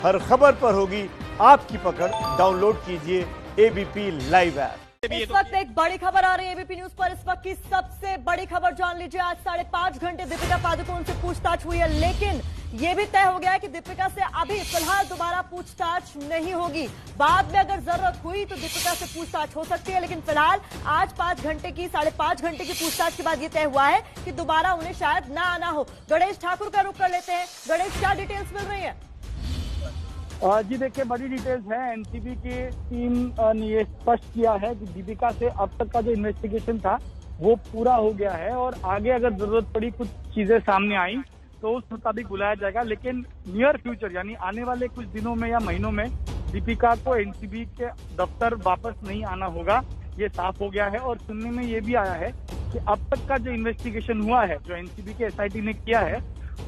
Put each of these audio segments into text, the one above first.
हर खबर पर होगी आपकी पकड़। डाउनलोड कीजिए एबीपी लाइव ऐप। इस वक्त एक बड़ी खबर आ रही है एबीपी न्यूज पर। इस वक्त की सबसे बड़ी खबर जान लीजिए। आज 5.5 घंटे दीपिका पादुकोण से पूछताछ हुई है, लेकिन ये भी तय हो गया है कि दीपिका से अभी फिलहाल दोबारा पूछताछ नहीं होगी। बाद में अगर जरूरत हुई तो दीपिका से पूछताछ हो सकती है, लेकिन फिलहाल आज 5.5 घंटे की पूछताछ के बाद ये तय हुआ है कि दोबारा उन्हें शायद ना आना हो। गणेश ठाकुर का रुख कर लेते हैं। गणेश, क्या डिटेल्स मिल रही है? जी देखिए, बड़ी डिटेल्स है। एनसीबी की टीम ने ये स्पष्ट किया है कि दीपिका से अब तक का जो इन्वेस्टिगेशन था वो पूरा हो गया है और आगे अगर जरूरत पड़ी कुछ चीजें सामने आई तो उस मुताबिक बुलाया जाएगा। लेकिन नियर फ्यूचर यानी आने वाले कुछ दिनों में या महीनों में दीपिका को एनसीबी के दफ्तर वापस नहीं आना होगा, ये साफ हो गया है। और सुनने में ये भी आया है कि अब तक का जो इन्वेस्टिगेशन हुआ है, जो एनसीबी के एसआईटी ने किया है,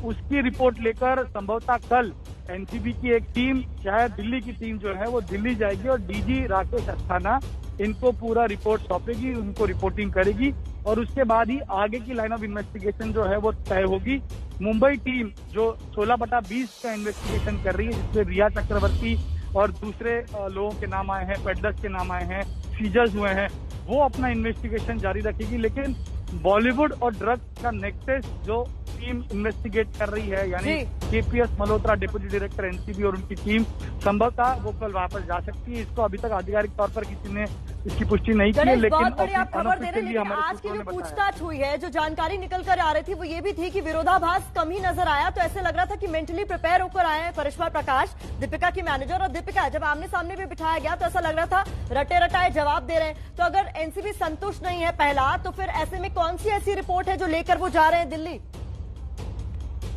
उसकी रिपोर्ट लेकर संभवतः कल एनसीबी की एक टीम, शायद दिल्ली की टीम जो है वो दिल्ली जाएगी और डीजी राकेश अस्थाना इनको पूरा रिपोर्ट सौंपेगी, उनको रिपोर्टिंग करेगी और उसके बाद ही आगे की लाइन ऑफ इन्वेस्टिगेशन जो है वो तय होगी। मुंबई टीम जो 16/20 का इन्वेस्टिगेशन कर रही है, जिसमें रिया चक्रवर्ती और दूसरे लोगों के नाम आए हैं, पेडलर्स के नाम आए हैं, सीजर्स हुए हैं, वो अपना इन्वेस्टिगेशन जारी रखेगी। लेकिन बॉलीवुड और ड्रग्स का नेक्सस जो टीम इन्वेस्टिगेट कर रही है, यानी KPS Malhotra, deputy director NCB और उनकी टीम, संभवतः वो कल वापस जा सकती है। इसको अभी तक आधिकारिक तौर पर किसी ने इसकी पुष्टि नहीं की है, लेकिन बहुत बड़ी आप खबर दे रहे हैं। लेकिन आज की जो पूछताछ हुई है, जो जानकारी निकल कर आ रही थी, वो ये भी थी कि विरोधाभास कम ही नजर आया। तो ऐसे लग रहा था कि मेंटली प्रिपेयर होकर आए हैं करिश्मा प्रकाश, दीपिका की मैनेजर, और दीपिका जब आमने सामने भी बिठाया गया तो ऐसा लग रहा था रटे रटाए जवाब दे रहे हैं। तो अगर एनसीबी संतुष्ट नहीं है पहला, तो फिर ऐसे में कौन सी ऐसी रिपोर्ट है जो लेकर वो जा रहे हैं दिल्ली?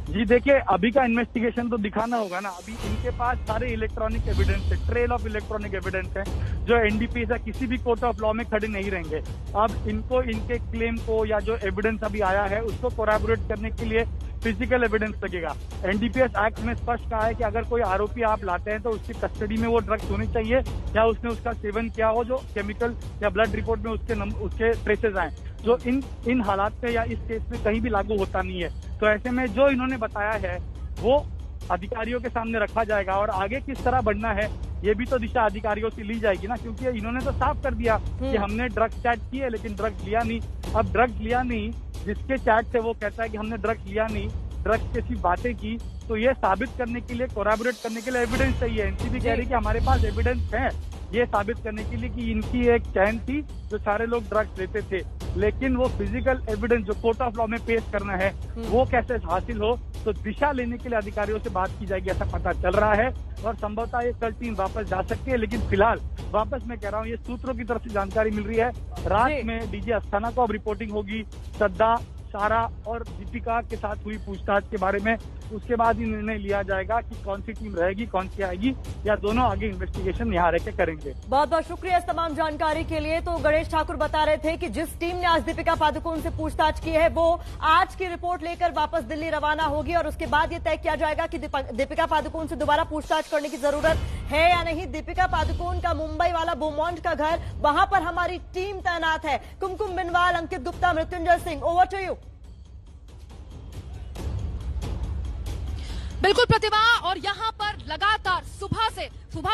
जी देखिए, अभी का इन्वेस्टिगेशन तो दिखाना होगा ना। अभी इनके पास सारे इलेक्ट्रॉनिक एविडेंस है, ट्रेल ऑफ इलेक्ट्रॉनिक एविडेंस है, जो एनडीपीएस या किसी भी कोर्ट ऑफ लॉ में खड़े नहीं रहेंगे। अब इनको इनके क्लेम को या जो एविडेंस अभी आया है उसको कोरैबोरेट करने के लिए फिजिकल एविडेंस लगेगा। एनडीपीएस एक्ट में स्पष्ट कहा है कि अगर कोई आरोपी आप लाते हैं तो उसकी कस्टडी में वो ड्रग्स होने चाहिए या उसने उसका सेवन किया हो, जो केमिकल या ब्लड रिपोर्ट में उसके ट्रेसेस आए, जो इन हालात में या इस केस में कहीं भी लागू होता नहीं है। तो ऐसे में जो इन्होंने बताया है वो अधिकारियों के सामने रखा जाएगा और आगे किस तरह बढ़ना है ये भी तो दिशा अधिकारियों से ली जाएगी ना, क्योंकि इन्होंने तो साफ कर दिया कि हमने ड्रग्स चैट किए लेकिन ड्रग्स लिया नहीं। अब ड्रग्स लिया नहीं, जिसके चैट से वो कहता है कि हमने ड्रग्स लिया नहीं, ड्रग्स की सिर्फ बातें की, तो ये साबित करने के लिए, कोरैबोरेट करने के लिए एविडेंस चाहिए। एनसीबी कह रही है कि हमारे पास एविडेंस है ये साबित करने के लिए कि इनकी एक चैन थी जो सारे लोग ड्रग्स लेते थे, लेकिन वो फिजिकल एविडेंस जो कोर्ट ऑफ लॉ में पेश करना है वो कैसे हासिल हो, तो दिशा लेने के लिए अधिकारियों से बात की जाएगी, ऐसा पता चल रहा है। और संभवतः ये कल टीम वापस जा सकती है, लेकिन फिलहाल वापस मैं कह रहा हूँ, ये सूत्रों की तरफ से जानकारी मिल रही है, रात में डीजी अस्थाना को अब रिपोर्टिंग होगी श्रद्धा, सारा और दीपिका के साथ हुई पूछताछ के बारे में। उसके बाद ही निर्णय लिया जाएगा कि कौन सी टीम रहेगी, कौन सी आएगी, या दोनों आगे इन्वेस्टिगेशन यहाँ रह के करेंगे। बहुत बहुत शुक्रिया इस तमाम जानकारी के लिए। तो गणेश ठाकुर बता रहे थे कि जिस टीम ने आज दीपिका पादुकोण से पूछताछ की है वो आज की रिपोर्ट लेकर वापस दिल्ली रवाना होगी और उसके बाद ये तय किया जाएगा कि दीपिका पादुकोण से दोबारा पूछताछ करने की जरूरत है या नहीं। दीपिका पादुकोण का मुंबई वाला बोमॉन्ट का घर, वहां पर हमारी टीम तैनात है। Kumkum Binwal, Ankit Gupta, Mrityunjay Singh, over to you. बिल्कुल प्रतिभा, और यहाँ पर लगातार सुबह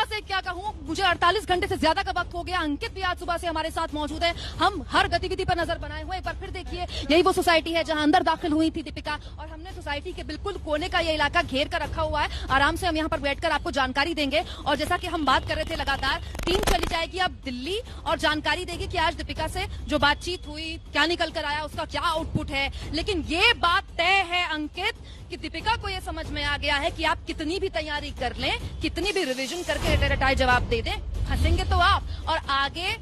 से क्या कहूँ, मुझे 48 घंटे से ज्यादा का वक्त हो गया। अंकित भी आज सुबह से हमारे साथ मौजूद है। हम हर गतिविधि पर नजर बनाए हुए। एक बार फिर देखिए, यही वो सोसाइटी है जहां अंदर दाखिल हुई थी दीपिका, और हमने सोसाइटी के बिल्कुल कोने का ये इलाका घेर कर रखा हुआ है। आराम से हम यहाँ पर बैठकर आपको जानकारी देंगे। और जैसा कि हम बात कर रहे थे, लगातार टीम चली जाएगी अब दिल्ली और जानकारी देगी कि आज दीपिका से जो बातचीत हुई, क्या निकल कर आया, उसका क्या आउटपुट है। लेकिन ये बात तय है अंकित कि दीपिका को ये समझ में आ गया है कि आप कितनी भी तैयारी कर लें, कितनी भी रिवीजन करके रटाए जवाब दे दें, फंसेंगे तो आप। और आगे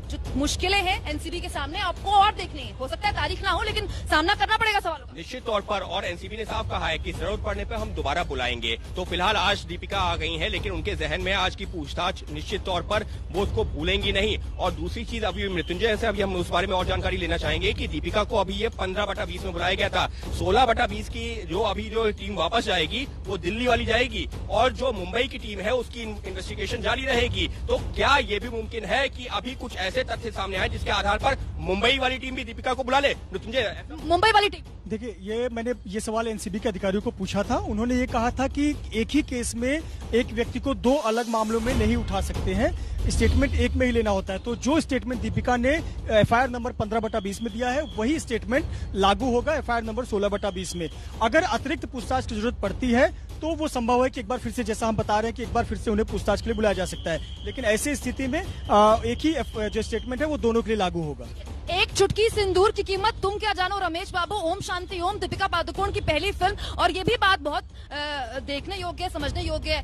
जो मुश्किलें हैं एनसीबी के सामने आपको और देखनी है। हो सकता है तारीख ना हो, लेकिन सामना करना पड़ेगा सवालों का। निश्चित तौर पर, और एनसीबी ने साफ कहा है कि जरूरत पड़ने पर हम दोबारा बुलाएंगे। तो फिलहाल आज दीपिका आ गई हैं, लेकिन उनके जहन में आज की पूछताछ निश्चित तौर पर वो उसको भूलेंगी नहीं। और दूसरी चीज, अभी मृत्युंजय से अभी हम उस बारे में और जानकारी लेना चाहेंगे कि दीपिका को अभी ये 15/20 में बुलाया गया था। 16/20 की जो टीम वापस जाएगी वो दिल्ली वाली जाएगी और जो मुंबई की टीम है उसकी इन्वेस्टिगेशन जारी रहेगी। तो क्या ये भी मुमकिन है कि अभी कुछ ऐसे तथ्य सामने आए जिसके आधार पर मुंबई वाली टीम भी दीपिका को बुला ले मृत्युंजय? मुंबई वाली टीम, देखिए, मैंने ये सवाल एनसीबी के अधिकारियों को पूछा था। उन्होंने ये कहा था कि एक ही केस में एक व्यक्ति को दो अलग मामलों में नहीं उठा सकते हैं, स्टेटमेंट एक में ही लेना होता है। तो जो स्टेटमेंट दीपिका ने एफआईआर नंबर 15/20 में दिया है, वही स्टेटमेंट लागू होगा एफआईआर नंबर 16/20 में। अगर अतिरिक्त पूछताछ की जरूरत पड़ती है तो वो संभव है कि एक बार फिर से, जैसा हम बता रहे हैं कि एक बार फिर से उन्हें पूछताछ के लिए बुलाया जा सकता है, लेकिन ऐसी स्थिति में एक ही जो स्टेटमेंट है वो दोनों के लिए लागू होगा। एक चुटकी सिंदूर की कीमत तुम क्या जानो, रमेश बाबू, ओम शांति ओम, दीपिका पादुकोण की पहली फिल्म। और ये भी बात बहुत देखने योग्य, समझने योग्य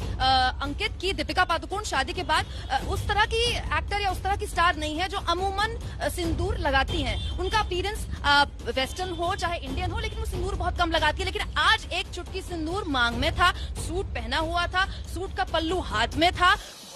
अंकित, की दीपिका पादुकोण शादी के बाद उस तरह की एक्टर या उस तरह की स्टार नहीं है जो अमूमन सिंदूर लगाती हैं। उनका अपीयरेंस वेस्टर्न हो चाहे इंडियन हो, लेकिन वो सिंदूर बहुत कम लगाती है। लेकिन आज एक चुटकी सिंदूर मांग में था, सूट पहना हुआ था, सूट का पल्लू हाथ में था,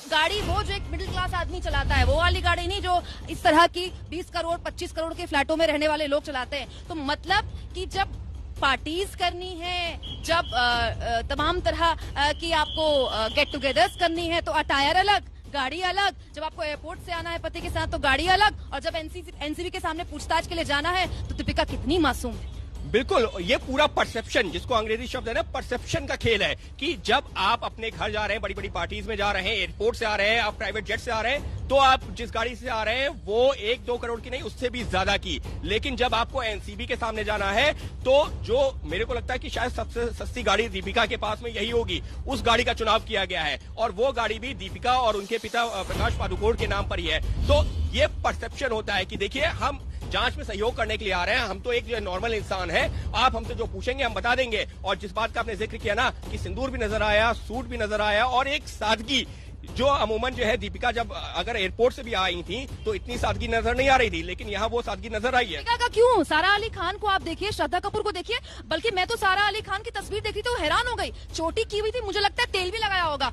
गाड़ी वो जो एक मिडिल क्लास आदमी चलाता है, वो वाली गाड़ी नहीं जो इस तरह की 20 करोड़ 25 करोड़ के फ्लैटों में रहने वाले लोग चलाते हैं। तो मतलब कि जब पार्टीज करनी है, जब तमाम तरह की आपको गेट टुगेदर्स करनी है, तो अटायर अलग, गाड़ी अलग। जब आपको एयरपोर्ट से आना है पति के साथ तो गाड़ी अलग, और जब एनसीबी के सामने पूछताछ के लिए जाना है तो दीपिका कितनी मासूम है। बिल्कुल, ये पूरा परसेप्शन, जिसको अंग्रेजी शब्द है ना, परसेप्शन का खेल है कि जब आप अपने घर जा रहे हैं, बड़ी बड़ी पार्टीज में जा रहे हैं, एयरपोर्ट से आ रहे हैं, आप प्राइवेट जेट से आ रहे हैं, तो आप जिस गाड़ी से आ रहे हैं वो 1-2 करोड़ की नहीं, उससे भी ज्यादा की। लेकिन जब आपको एनसीबी के सामने जाना है तो जो मेरे को लगता है कि शायद सबसे सस्ती गाड़ी दीपिका के पास में यही होगी, उस गाड़ी का चुनाव किया गया है, और वो गाड़ी भी दीपिका और उनके पिता प्रकाश पादुकोण के नाम पर ही है। तो ये परसेप्शन होता है कि देखिए, हम जांच में सहयोग करने के लिए आ रहे हैं, हम तो एक जो नॉर्मल इंसान है, आप हमसे जो पूछेंगे हम बता देंगे। और जिस बात का आपने जिक्र किया ना कि सिंदूर भी नजर आया, सूट भी नजर आया, और एक सादगी जो अमूमन जो है दीपिका जब अगर एयरपोर्ट से भी आई थी तो इतनी सादगी नजर नहीं आ रही थी, लेकिन यहाँ वो सादगी नजर आई है। दीपिका का क्यों, सारा अली खान को आप देखिए, श्रद्धा कपूर को देखिए, बल्कि मैं तो सारा अली खान की तस्वीर देखी तो हैरान हो गई। चोटी की हुई थी, मुझे लगता है तेल भी लगाया होगा।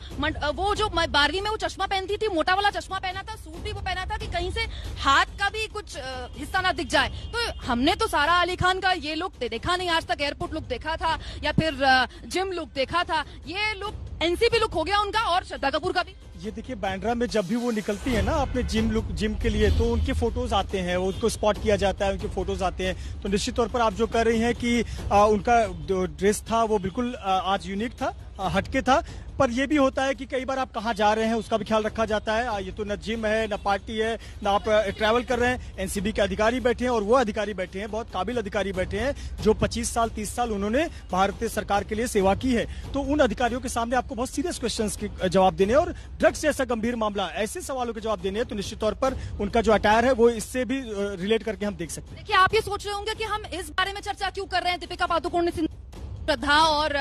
वो जो 12वीं में वो चश्मा पहनती थी, मोटा वाला चश्मा पहना था, सूट भी वो पहना था कि कहीं से हाथ का भी कुछ हिस्सा ना दिख जाए। तो हमने तो सारा अली खान का ये लुक देखा नहीं आज तक। एयरपोर्ट लुक देखा था या फिर जिम लुक देखा था, ये लुक एनसीबी लुक हो गया उनका, और श्रद्धा कपूर का भी। ये देखिए, बांद्रा में जब भी वो निकलती है ना अपने जिम के लिए, तो उनके फोटोज आते हैं, उनको स्पॉट किया जाता है, उनके फोटोज आते हैं। तो निश्चित तौर पर आप जो कह रही हैं कि उनका जो ड्रेस था वो बिल्कुल आज यूनिक था, हटके था। पर ये भी होता है कि कई बार आप कहाँ जा रहे हैं उसका भी ख्याल रखा जाता है। ये तो न जिम है, न पार्टी है, न आप ट्रैवल कर रहे हैं। एनसीबी के अधिकारी बैठे हैं, और वो अधिकारी बैठे हैं, बहुत काबिल अधिकारी बैठे हैं, जो 25 साल 30 साल उन्होंने भारतीय सरकार के लिए सेवा की है। तो उन अधिकारियों के सामने आपको बहुत सीरियस क्वेश्चंस के जवाब देने, और ड्रग्स जैसा गंभीर मामला, ऐसे सवालों के जवाब देने हैं, तो निश्चित तौर पर उनका जो अटायर है वो इससे भी रिलेट करके हम देख सकते हैं। देखिए, आप ये सोच रहे होंगे कि हम इस बारे में चर्चा क्यों कर रहे हैं, दीपिका पादुकोण ने, श्रद्धा और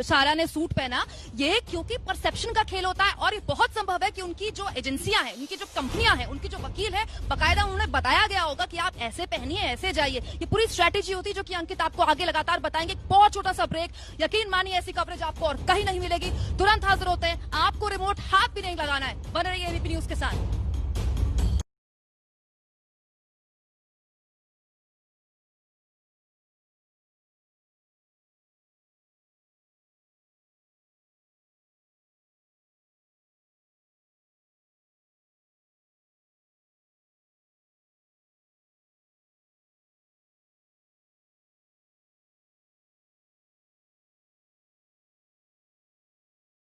सारा ने सूट पहना, ये क्योंकि परसेप्शन का खेल होता है। और ये बहुत संभव है कि उनकी जो एजेंसियां हैं, उनकी जो कंपनियां हैं, उनकी जो वकील है, बकायदा उन्होंने बताया गया होगा कि आप ऐसे पहनिए, ऐसे जाइए। ये पूरी स्ट्रेटेजी होती है जो कि अंकित आपको आगे लगातार बताएंगे। बहुत छोटा सा ब्रेक, यकीन मानिए ऐसी कवरेज आपको और कहीं नहीं मिलेगी। तुरंत हाजिर होते हैं, आपको रिमोट हाथ भी नहीं लगाना है। बने रहिए एबीपी न्यूज के साथ।